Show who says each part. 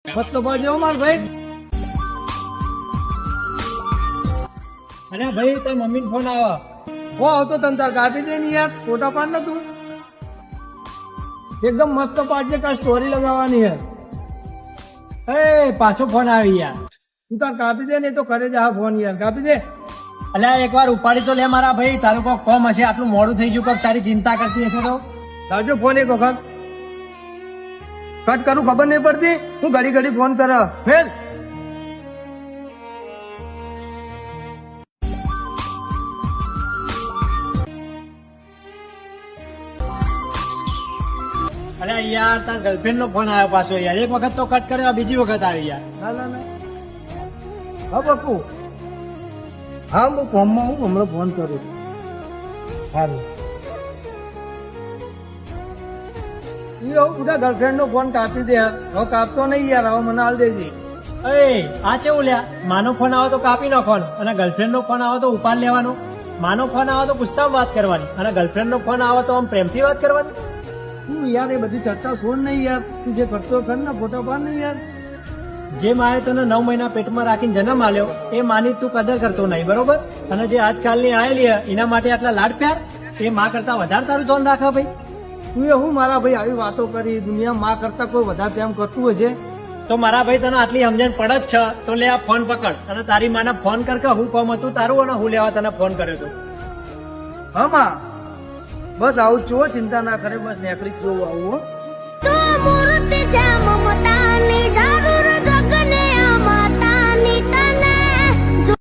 Speaker 1: મસ્ત બોલજો માર ભાઈ.
Speaker 2: અરે ભાઈ તાર મમ્મી ફોન આવ્યો.
Speaker 1: હો આવતો તમ તાર કાપી દે ને યાર, ફોટા પાડ ને તું. એકદમ મસ્ત પાડજે, કા સ્ટોરી લગાવવાની હે.
Speaker 2: એ પાછો ફોન આવી યાર.
Speaker 1: તું તાર કાપી દે ને તો કરે જા ફોન યાર, કાપી દે.
Speaker 2: અલ્યા એકવાર ઉપાડી તો લે મારા ભાઈ, તારું કોક કોમ હશે, આટલું મોડું થઈ ગયું, કોક તારી ચિંતા કરતી હશે તો.
Speaker 1: લાવજો ફોન એક વખત. કટ કરું ખબર નહીં પડતી, હું ઘડી ઘડી ફોન કર ફેલ.
Speaker 2: અરે યાર તાર ગર્લફ્રેન્ડ નો ફોન આવ્યો પાછો યાર. એક વખત તો કટ કર્યો, બીજી વખત આવી યાર.
Speaker 1: ના ના ના, હા બકુ, હા હું ફોનમાં હું હમણાં ફોન કરું. સારું બધા ગર્લફ્રેન્ડ નો ફોન કાપી દે. હવે કાપતો નહીં યાર, હવે મને હાલ દેજે.
Speaker 2: એ આ કેવું લ્યા, માનો ફોન આવે તો કાપી નાખવાનો, અને ગર્લફ્રેન્ડ નો ફોન આવે તો ઉપાડ લેવાનો. માનો ફોન આવે તો ગુસ્સામાં વાત કરવાની, અને ગર્લફ્રેન્ડ નો ફોન આવે તો આમ પ્રેમથી વાત કરવાની.
Speaker 1: તું યાર એ બધી ચર્ચા છોડ નહીં યાર, તું જે કરતો કર ને, ફોટા પાડ નહીં યાર.
Speaker 2: જે માએ તને 9 મહિના પેટમાં રાખીને જન્મ આલ્યો એ માની તું કદર કરતો નહીં, બરોબર? અને જે આજકાલની આયેલી એના માટે આટલા લાડ પ્યાર, એ માં કરતા વધારે તારું ધ્યાન રાખે ભાઈ.
Speaker 1: તું એ હું મારા ભાઈ આવી વાતો કરી, દુનિયા માં કરતા કોઈ વધારે પ્રેમ કરતું હશે?
Speaker 2: તો મારા ભાઈ તને આટલી સમજણ પડે જ છે તો લે આ ફોન પકડ અને તારી માને ફોન કર કે હું કોમ હતું તારું અને હું લેવા તને ફોન કર્યો હતો.
Speaker 1: હા માં, બસ આવું જો, ચિંતા ના કરે, બસ નેકરી જોવું આવું હો.
Speaker 3: तो मूर्ति जा ममता निजा